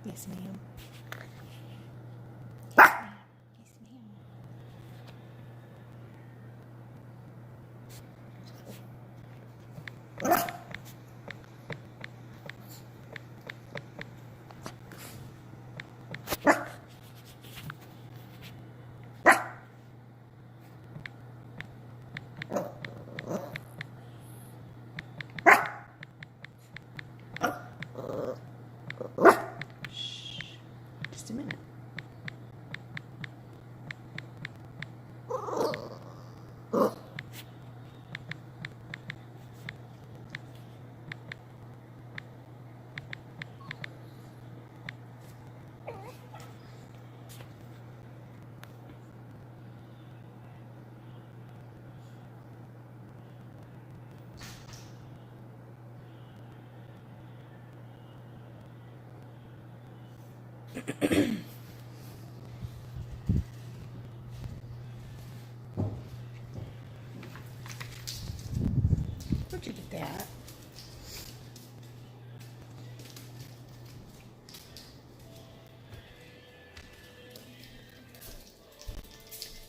Yes, ma'am. Shh. Just a minute. Where'd you get that?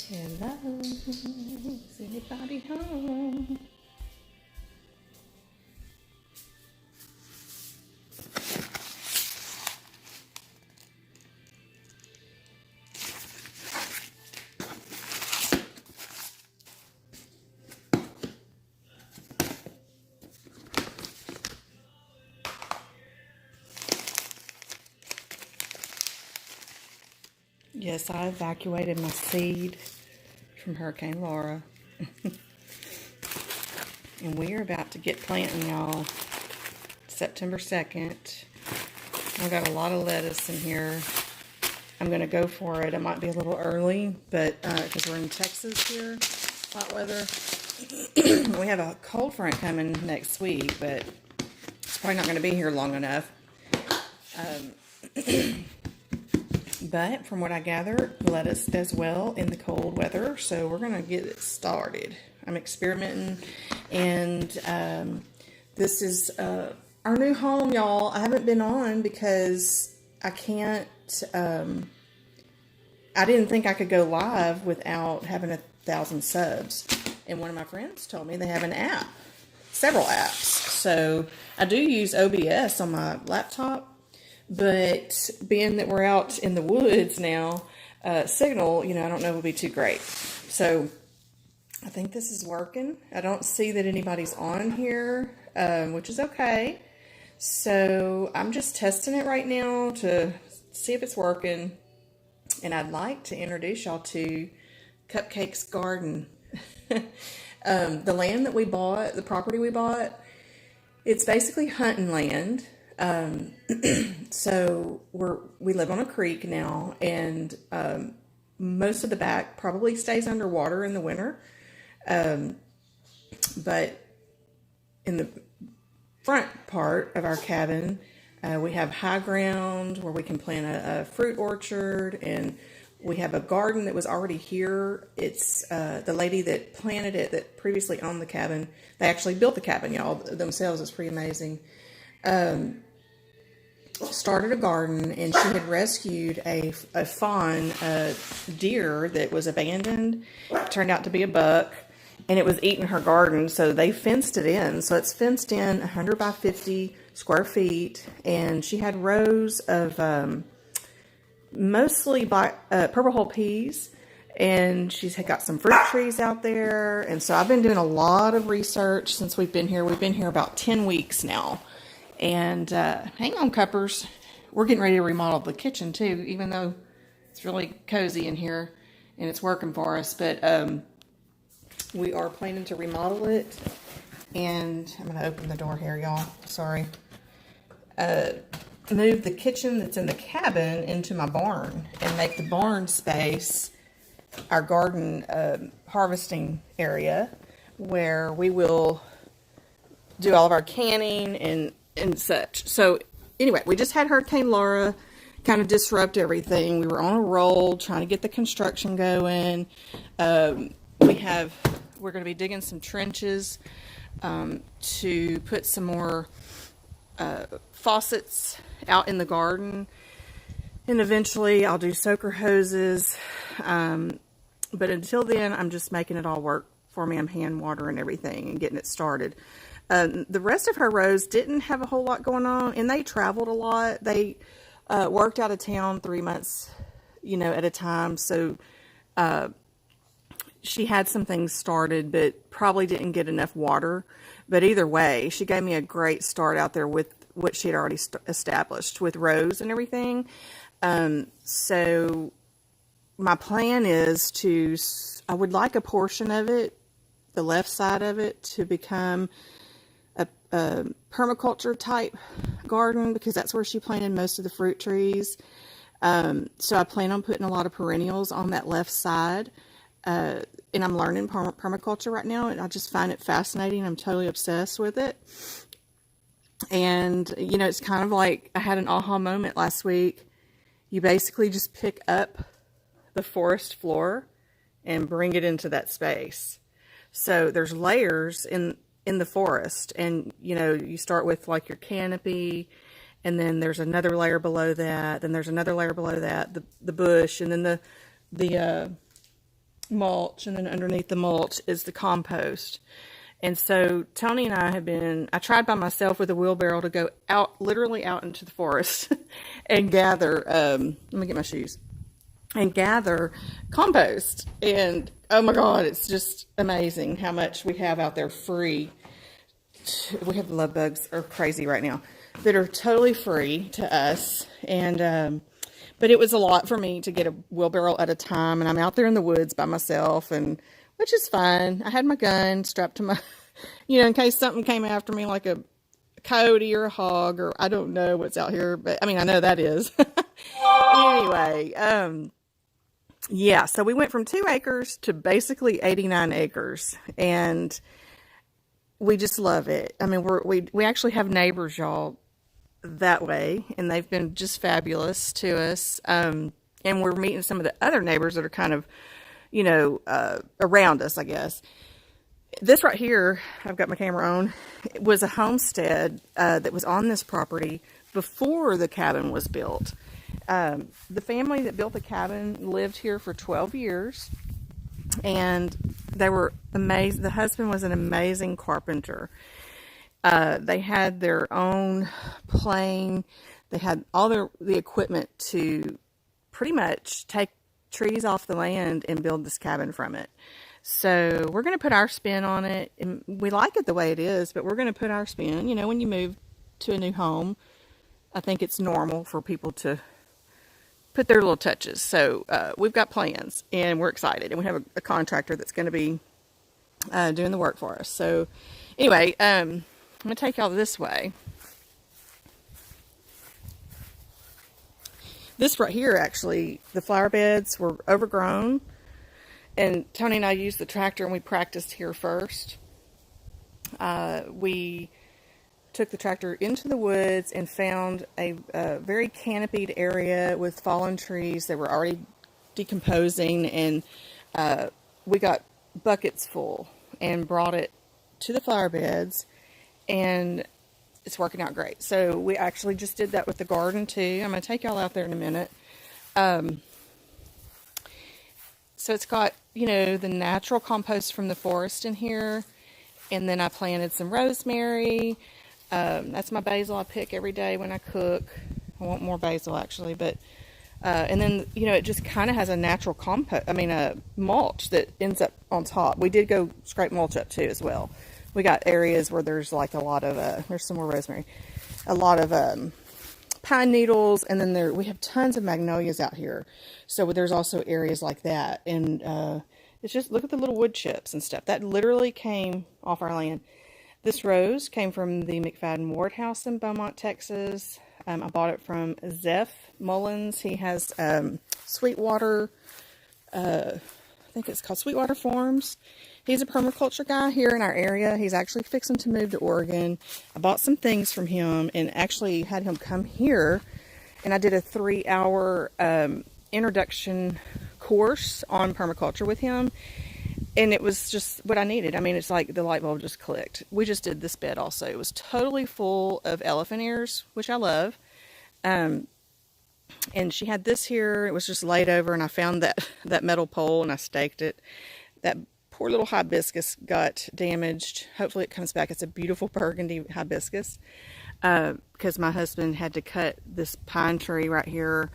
Hello, is anybody home? Yes, I evacuated my seed from Hurricane Laura. And we are about to get planting, y'all. September 2nd. I've got a lot of lettuce in here. I'm going to go for it. It might be a little early, but because we're in Texas here, hot weather. We have a cold front coming next week, but it's probably not going to be here long enough. But from what I gather, lettuce does well in the cold weather, so we're going to get it started. I'm experimenting, and this is our new home, y'all. I haven't been on because I can't, I didn't think I could go live without having 1,000 subs. And one of my friends told me they have an app, several apps. So I do use OBS on my laptop. But being that we're out in the woods now, signal, I don't know, will be too great. So I think this is working. I don't see that anybody's on here, which is okay. So I'm just testing it right now to see if it's working. And I'd like to introduce y'all to Cupcake's garden. The land that we bought, the property we bought, it's basically hunting land. So we live on a creek now, and most of the back probably stays underwater in the winter. But in the front part of our cabin, we have high ground where we can plant a fruit orchard, and we have a garden that was already here. It's the lady that planted it, that previously owned the cabin. They actually built the cabin, y'all, themselves. It's pretty amazing. Started a garden, and she had rescued a fawn deer that was abandoned. It turned out to be a buck, and it was eating her garden, so they fenced it in. So it's fenced in 100 by 50 square feet, and she had rows of mostly purple hull peas, and she's got some fruit trees out there. And so I've been doing a lot of research since we've been here. We've been here about 10 weeks now. And hang on, cuppers. We're getting ready to remodel the kitchen too, even though it's really cozy in here and it's working for us. But we are planning to remodel it. And I'm going to open the door here, y'all. Sorry. Move the kitchen that's in the cabin into my barn and make the barn space our garden harvesting area, where we will do all of our canning and such. So anyway, we just had Hurricane Laura kind of disrupt everything. We were on a roll trying to get the construction going. We're going to be digging some trenches to put some more faucets out in the garden. And eventually I'll do soaker hoses. But until then, I'm just making it all work for me. I'm hand watering everything and getting it started. The rest of her rows didn't have a whole lot going on, and they traveled a lot. They worked out of town 3 months, at a time. So she had some things started, but probably didn't get enough water. But either way, she gave me a great start out there with what she had already established with rows and everything. So my plan is I would like a portion of it, the left side of it, to become a permaculture type garden, because that's where she planted most of the fruit trees. So I plan on putting a lot of perennials on that left side. And I'm learning permaculture right now, and I just find it fascinating. I'm totally obsessed with it. And, it's kind of like I had an aha moment last week. You basically just pick up the forest floor and bring it into that space. So there's layers in the forest, and you start with like your canopy, and then there's another layer below that, then there's another layer below that, the bush, and then the mulch, and then underneath the mulch is the compost. And so Tony and I tried by myself with a wheelbarrow to go literally out into the forest and gather, let me get my shoes, and gather compost. And oh my God, it's just amazing how much we have out there free. We have love bugs are crazy right now that are totally free to us. And, but it was a lot for me to get a wheelbarrow at a time. And I'm out there in the woods by myself, and which is fine. I had my gun strapped to my, in case something came after me, like a coyote or a hog, or I don't know what's out here, but I know that is. Anyway, yeah, so we went from 2 acres to basically 89 acres, and we just love it. We actually have neighbors, y'all, that way, and they've been just fabulous to us. And we're meeting some of the other neighbors that are kind of, around us, I guess. This right here, I've got my camera on, it was a homestead that was on this property before the cabin was built. The family that built the cabin lived here for 12 years, and they were amazing. The husband was an amazing carpenter. They had their own plane. They had all the equipment to pretty much take trees off the land and build this cabin from it. So we're going to put our spin on it. And we like it the way it is, but we're going to put our spin. When you move to a new home, I think it's normal for people to put their little touches. So we've got plans, and we're excited. And we have a contractor that's going to be doing the work for us. So anyway, I'm going to take y'all this way. This right here, actually, the flower beds were overgrown. And Tony and I used the tractor, and we practiced here first. We took the tractor into the woods and found a very canopied area with fallen trees that were already decomposing, and we got buckets full and brought it to the flower beds, and it's working out great. So we actually just did that with the garden too. I'm going to take y'all out there in a minute. So it's got, the natural compost from the forest in here. And then I planted some rosemary. That's my basil I pick every day when I cook. I want more basil actually, but, and then, it just kind of has a natural mulch that ends up on top. We did go scrape mulch up too as well. We got areas where there's like a lot of, there's some more rosemary, a lot of, pine needles, and then we have tons of magnolias out here. So there's also areas like that. And, it's just, look at the little wood chips and stuff. That literally came off our land. This rose came from the McFadden Ward House in Beaumont, Texas. I bought it from Zeph Mullins. He has Sweetwater, I think it's called Sweetwater Farms. He's a permaculture guy here in our area. He's actually fixing to move to Oregon. I bought some things from him and actually had him come here. And I did a 3-hour introduction course on permaculture with him. And it was just what I needed. It's like the light bulb just clicked. We just did this bed also. It was totally full of elephant ears, which I love. And she had this here. It was just laid over, and I found that metal pole, and I staked it. That poor little hibiscus got damaged. Hopefully it comes back. It's a beautiful burgundy hibiscus. Because my husband had to cut this pine tree right here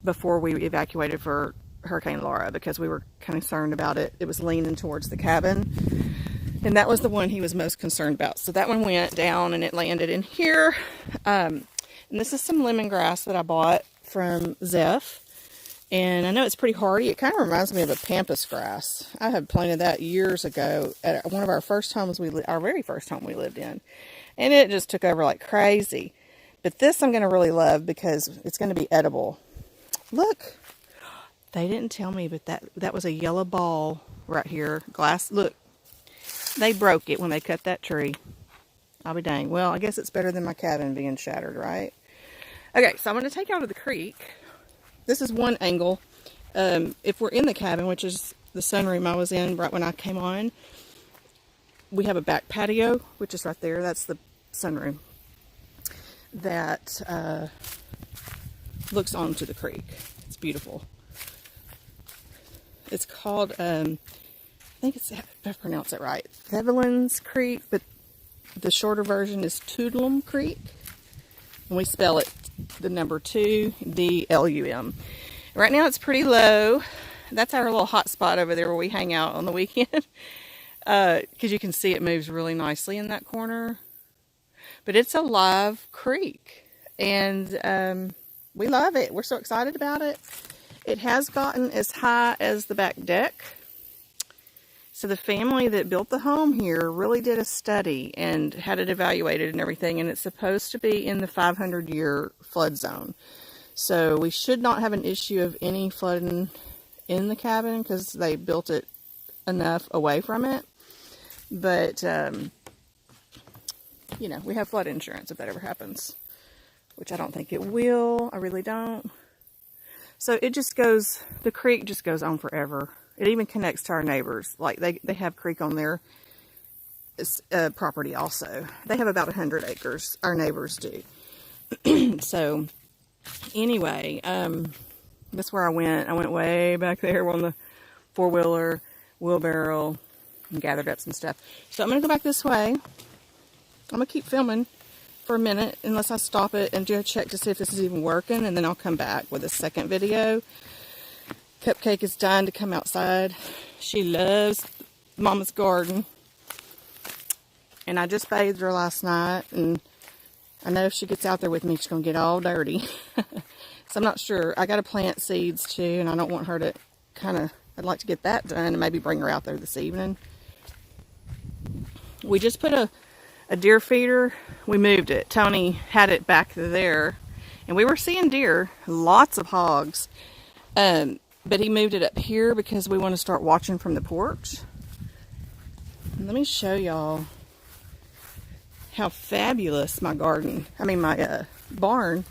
before we evacuated for Hurricane Laura, because we were kind of concerned about it. It was leaning towards the cabin, and that was the one he was most concerned about. So that one went down, and it landed in here. And this is some lemongrass that I bought from Zeph. And I know it's pretty hardy. It kind of reminds me of a pampas grass. I had planted that years ago at one of our first homes our very first home we lived in. And it just took over like crazy. But this I'm going to really love because it's going to be edible. Look. They didn't tell me, but that was a yellow ball right here. Glass. Look. They broke it when they cut that tree. I'll be dang. Well, I guess it's better than my cabin being shattered, right? Okay, so I'm going to take you out of the creek. This is one angle. If we're in the cabin, which is the sunroom I was in right when I came on, we have a back patio, which is right there. That's the sunroom that looks onto the creek. It's beautiful. It's called, I think it's, if I pronounce it right, Evelyn's Creek, but the shorter version is Toodlum Creek. And we spell it the number 2, D-L-U-M. Right now it's pretty low. That's our little hot spot over there where we hang out on the weekend. Because you can see it moves really nicely in that corner. But it's a live creek. And we love it. We're so excited about it. It has gotten as high as the back deck. So the family that built the home here really did a study and had it evaluated and everything, and it's supposed to be in the 500-year flood zone. So we should not have an issue of any flooding in the cabin because they built it enough away from it. But, you know, we have flood insurance if that ever happens, which I don't think it will. I really don't. So it just goes, the creek just goes on forever. It even connects to our neighbors. Like, they have creek on their property also. They have about 100 acres. Our neighbors do. So, anyway, that's where I went. I went way back there on the four-wheeler, wheelbarrow, and gathered up some stuff. So, I'm going to go back this way. I'm going to keep filming for a minute, unless I stop it and do a check to see if this is even working, and then I'll come back with a second video. Cupcake is dying to come outside. She loves Mama's garden. And I just bathed her last night, and I know if she gets out there with me, she's going to get all dirty. So I'm not sure. I got to plant seeds too, and I don't want her to I'd like to get that done and maybe bring her out there this evening. We just put a deer feeder. We moved it. Tony had it back there, and we were seeing deer, lots of hogs. But he moved it up here because we want to start watching from the porch. And let me show y'all how fabulous my garden, my barn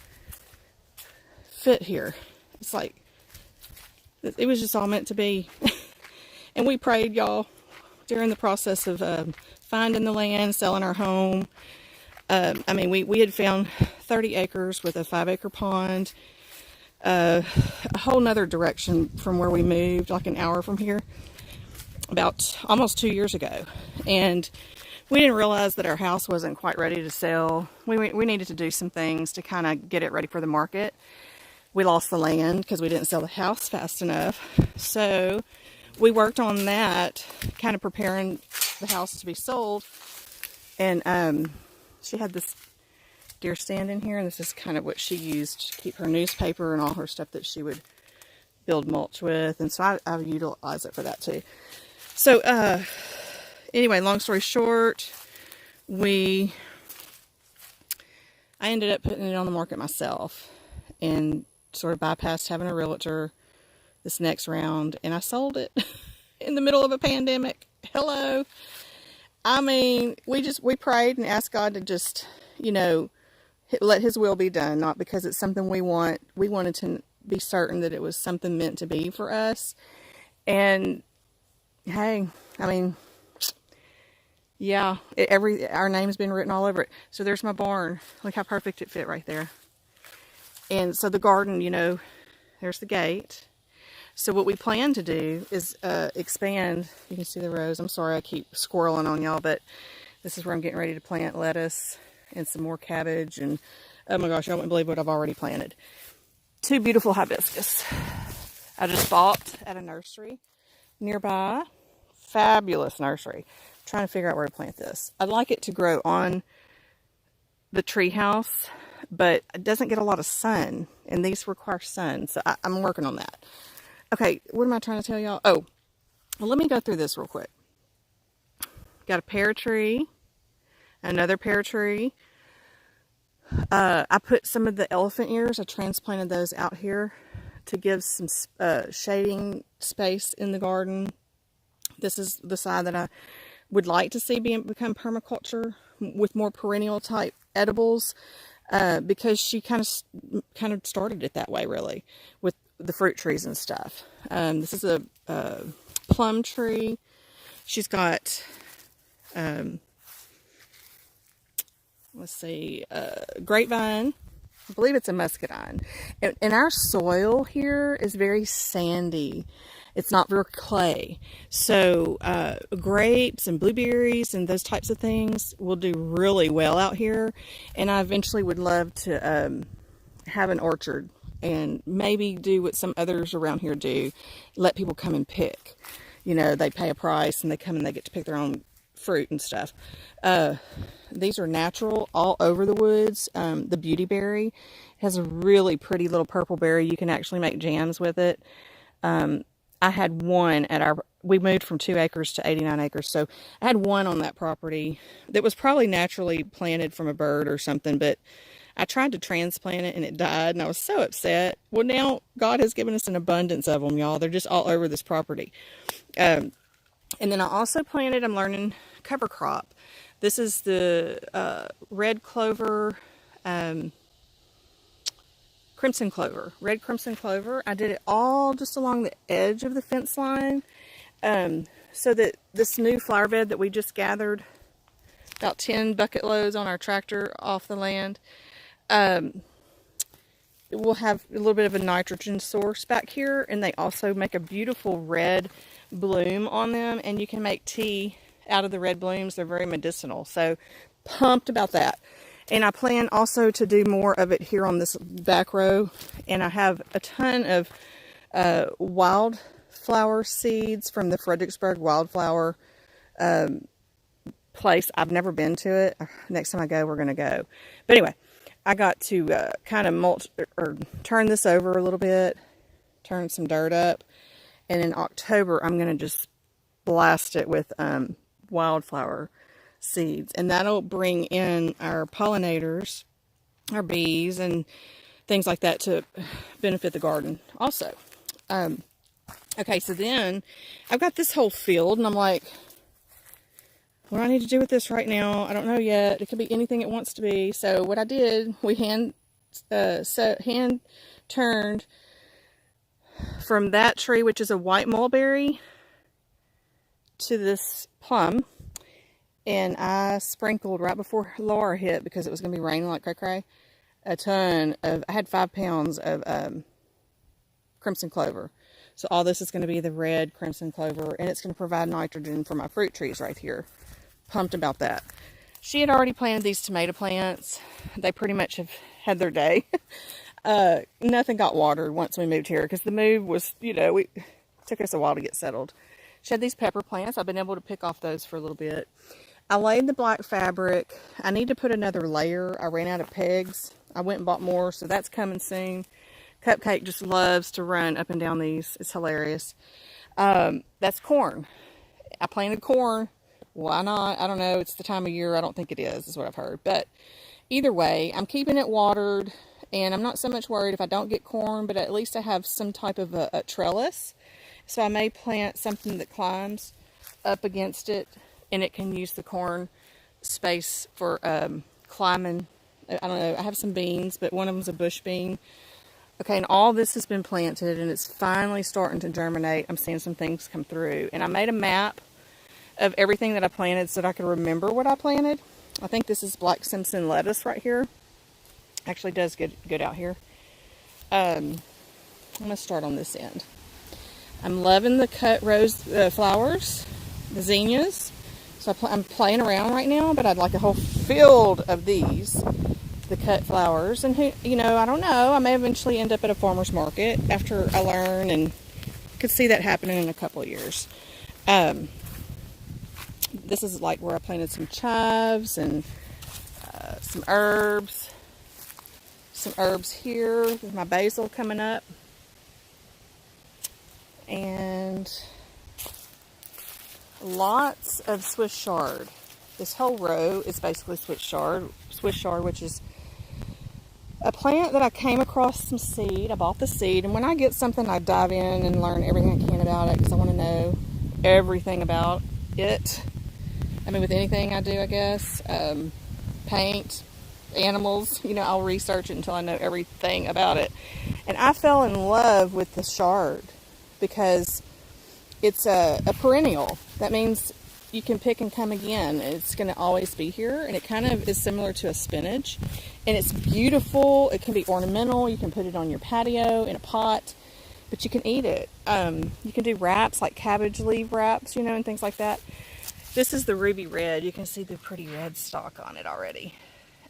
fit here. It's like, it was just all meant to be. And we prayed, y'all, during the process of finding the land, selling our home. We had found 30 acres with a 5-acre pond. A whole nother direction from where we moved, like an hour from here, about almost 2 years ago. And we didn't realize that our house wasn't quite ready to sell. We needed to do some things to kind of get it ready for the market. We lost the land because we didn't sell the house fast enough. So we worked on that, kind of preparing the house to be sold. And she had this deer stand in here, and this is kind of what she used to keep her newspaper and all her stuff that she would build mulch with, and so I utilize it for that too. So anyway, long story short, I ended up putting it on the market myself and sort of bypassed having a realtor this next round, and I sold it in the middle of a pandemic. Hello. We prayed and asked God to just, let His will be done, not because it's something we want. We wanted to be certain that it was something meant to be for us. And hey, yeah, our name's been written all over it. So there's my barn. Look how perfect it fit right there. And so the garden, you know, there's the gate. So what we plan to do is expand. You can see the rows. I'm sorry I keep squirreling on y'all, but this is where I'm getting ready to plant lettuce and some more cabbage. And oh my gosh, I wouldn't believe what I've already planted. 2 beautiful hibiscus I just bought at a nursery nearby. Fabulous nursery. I'm trying to figure out where to plant this. I'd like it to grow on the tree house, but it doesn't get a lot of sun, and these require sun, so I'm working on that. Okay, what am I trying to tell y'all? Oh, well, let me go through this real quick. Got a pear tree, another pear tree. I put some of the elephant ears, I transplanted those out here to give some shading space in the garden. This is the side that I would like to see become permaculture with more perennial type edibles, because she kind of started it that way, really, with the fruit trees and stuff. This is a plum tree. She's got let's see, grapevine. I believe it's a muscadine. And our soil here is very sandy. It's not very clay. So grapes and blueberries and those types of things will do really well out here. And I eventually would love to have an orchard and maybe do what some others around here do. Let people come and pick. You know, they pay a price and they come and they get to pick their own fruit and stuff. These are natural all over the woods. The beautyberry has a really pretty little purple berry. You can actually make jams with it. I had one at we moved from 2 acres to 89 acres. So I had one on that property that was probably naturally planted from a bird or something, but I tried to transplant it and it died and I was so upset. Well, now God has given us an abundance of them, y'all. They're just all over this property. And then I also planted, I'm learning cover crop. This is the red clover, crimson clover, red crimson clover. I did it all just along the edge of the fence line, so that this new flower bed that we just gathered, about 10 bucket loads on our tractor off the land, it will have a little bit of a nitrogen source back here, and they also make a beautiful red bloom on them, and you can make tea out of the red blooms. They're very medicinal, so pumped about that. And I plan also to do more of it here on this back row, and I have a ton of wildflower seeds from the Fredericksburg wildflower place. I've never been to it. Next time I go, we're going to go. But anyway, I got to kind of mulch or turn this over a little bit, turn some dirt up, and in October I'm going to just blast it with wildflower seeds, and that'll bring in our pollinators, our bees, and things like that to benefit the garden also. Okay, so then I've got this whole field, and I'm like, what do I need to do with this right now? I don't know yet. It could be anything it wants to be. So what I did, we hand turned from that tree, which is a white mulberry, to this plum, and I sprinkled right before Laura hit, because it was going to be raining like cray-cray, a ton of, I had 5 pounds of crimson clover. So all this is going to be the red crimson clover, and it's going to provide nitrogen for my fruit trees right here. Pumped about that. She had already planted these tomato plants. They pretty much have had their day. Nothing got watered once we moved here, because the move was, you know, it took us a while to get settled. She had these pepper plants. I've been able to pick off those for a little bit. I laid the black fabric. I need to put another layer. I ran out of pegs. I went and bought more, so that's coming soon. Cupcake just loves to run up and down these. It's hilarious. That's corn. I planted corn. Why not? I don't know. It's the time of year. I don't think it is what I've heard. But either way, I'm keeping it watered, and I'm not so much worried if I don't get corn, but at least I have some type of a trellis. So I may plant something that climbs up against it, and it can use the corn space for climbing. I don't know. I have some beans, but one of them's a bush bean. Okay, and all this has been planted, and it's finally starting to germinate. I'm seeing some things come through. And I made a map of everything that I planted so that I could remember what I planted. I think this is Black Simpson lettuce right here. Actually does good out here. I'm going to start on this end. I'm loving the cut rose flowers, the zinnias. So I'm playing around right now, but I'd like a whole field of these, the cut flowers. And who, you know, I don't know. I may eventually end up at a farmer's market after I learn, and could see that happening in a couple of years. This is like where I planted some chives and some herbs. Some herbs here with my basil coming up. And lots of Swiss chard. This whole row is basically Swiss chard, which is a plant that I came across some seed. I bought the seed, and when I get something, I dive in and learn everything I can about it because I want to know everything about it. I mean, with anything I do, I guess. Paint, animals, you know, I'll research it until I know everything about it. And I fell in love with the chard because it's a perennial. That means you can pick and come again. It's going to always be here, and it kind of is similar to a spinach. And it's beautiful. It can be ornamental. You can put it on your patio in a pot, but you can eat it. You can do wraps, like cabbage leaf wraps, you know, and things like that. This is the ruby red. You can see the pretty red stalk on it already.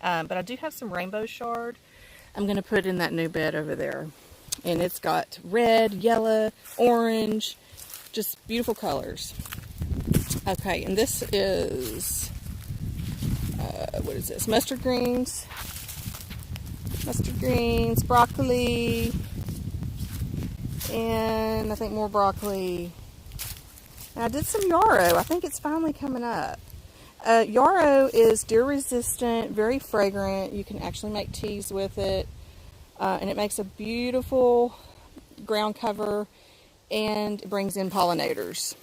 But I do have some rainbow chard. I'm going to put in that new bed over there. And it's got red, yellow, orange, just beautiful colors. Okay, and this is, what is this? Mustard greens, broccoli, and I think more broccoli. And I did some yarrow. I think it's finally coming up. Yarrow is deer resistant, very fragrant. You can actually make teas with it. And it makes a beautiful ground cover and it brings in pollinators.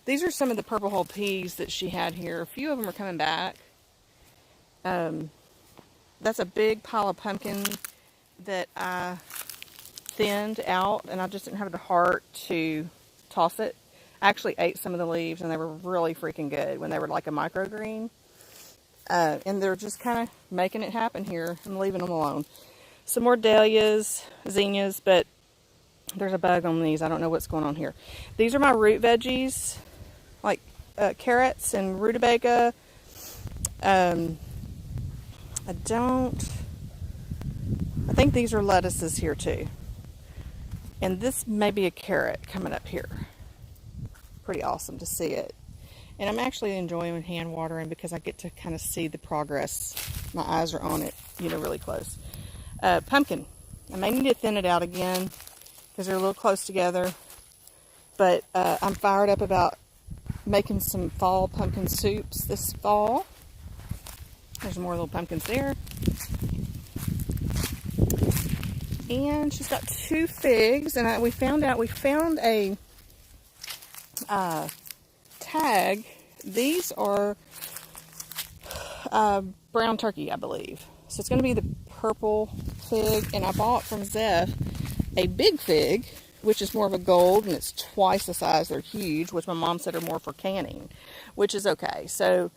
These are some of the purple hull peas that she had here. A few of them are coming back. That's a big pile of pumpkin that I thinned out, and I just didn't have the heart to toss it. I actually ate some of the leaves, and they were really freaking good when they were like a microgreen. And they're just kind of making it happen here. I'm leaving them alone. Some more dahlias, zinnias, but there's a bug on these. I don't know what's going on here. These are my root veggies, like carrots and rutabaga. I think these are lettuces here too. And this may be a carrot coming up here. Pretty awesome to see it. And I'm actually enjoying hand watering because I get to kind of see the progress. My eyes are on it, you know, really close. Pumpkin. I may need to thin it out again because they're a little close together. But I'm fired up about making some fall pumpkin soups this fall. There's more little pumpkins there. And she's got 2 figs, and we found a tag. These are brown turkey, I believe. So it's going to be the purple fig, and I bought from Zeph a big fig, which is more of a gold, and it's twice the size. They're huge, which my mom said are more for canning, which is okay. So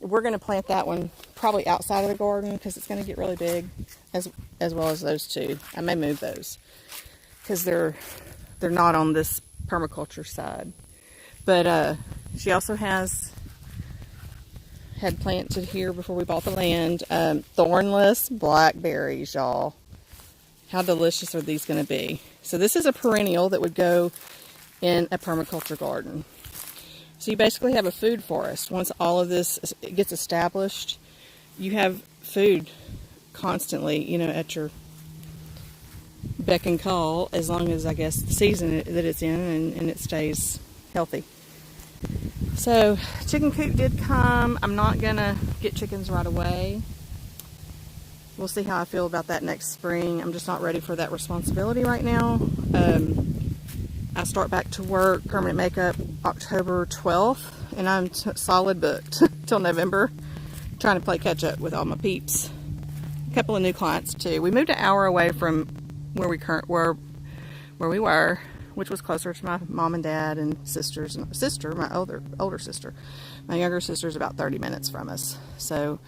we're going to plant that one probably outside of the garden because it's going to get really big, as well as those 2. I may move those because they're not on this permaculture side. But she also had planted here before we bought the land thornless blackberries, y'all. How delicious are these going to be? So this is a perennial that would go in a permaculture garden. So you basically have a food forest. Once all of this gets established, you have food constantly, you know, at your beck and call, as long as, I guess, the season that it's in and it stays healthy. So chicken coop did come. I'm not going to get chickens right away. We'll see how I feel about that next spring. I'm just not ready for that responsibility right now. I start back to work, permanent makeup, October 12th, and I'm solid booked till November, trying to play catch up with all my peeps. A couple of new clients too. We moved an hour away from where we were, which was closer to my mom and dad and sisters and sister, my older sister. My younger sister's about 30 minutes from us, so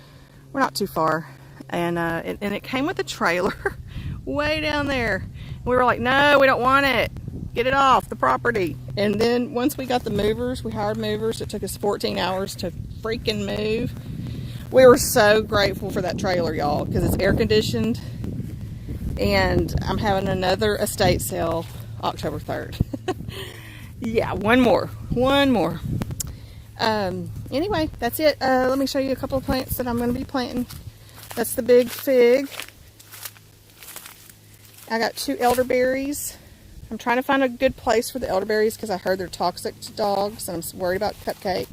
we're not too far. And it came with a trailer, way down there. We were like, no, we don't want it. Get it off the property. And then once we got the movers, we hired movers. It took us 14 hours to freaking move. We were so grateful for that trailer, y'all, because it's air conditioned. And I'm having another estate sale October 3rd. Yeah, one more. Anyway, that's it. Let me show you a couple of plants that I'm going to be planting. That's the big fig. I got 2 elderberries. I'm trying to find a good place for the elderberries because I heard they're toxic to dogs, and I'm worried about Cupcake.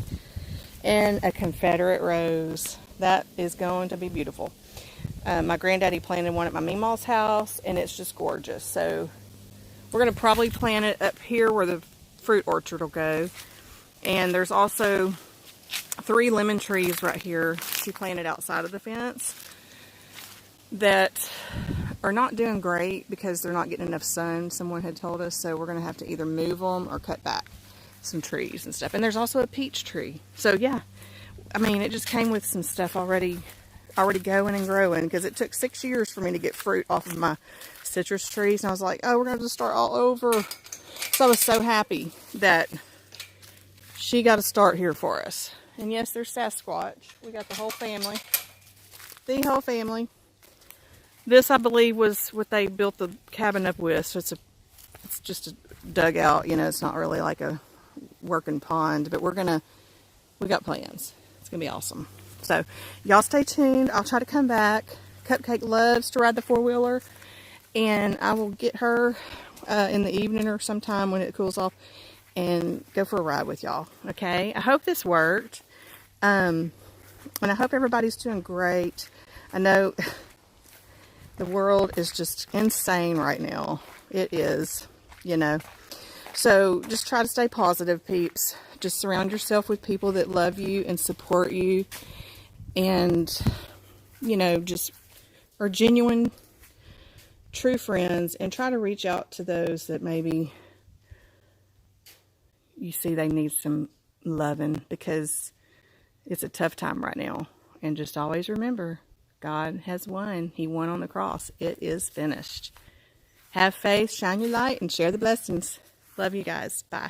And a Confederate rose. That is going to be beautiful. My granddaddy planted one at my Meemaw's house, and it's just gorgeous. So we're going to probably plant it up here where the fruit orchard will go. And there's also 3 lemon trees right here she planted outside of the fence that are not doing great because they're not getting enough sun, someone had told us. So we're going to have to either move them or cut back some trees and stuff. And there's also a peach tree. So yeah, I mean, it just came with some stuff already going and growing, because it took 6 years for me to get fruit off of my citrus trees. And I was like, oh, we're going to have to start all over. So I was so happy that she got a start here for us. And yes, there's Sasquatch. We got the whole family. The whole family. This, I believe, was what they built the cabin up with. So it's just a dugout. You know, it's not really like a working pond. But we got plans. It's going to be awesome. So, y'all stay tuned. I'll try to come back. Cupcake loves to ride the 4-wheeler. And I will get her in the evening or sometime when it cools off and go for a ride with y'all. Okay? I hope this worked. And I hope everybody's doing great. I know the world is just insane right now. It is, you know. So just try to stay positive, peeps. Just surround yourself with people that love you and support you. And, you know, just are genuine, true friends. And try to reach out to those that maybe you see they need some loving, because it's a tough time right now. And just always remember, God has won. He won on the cross. It is finished. Have faith, shine your light, and share the blessings. Love you guys. Bye.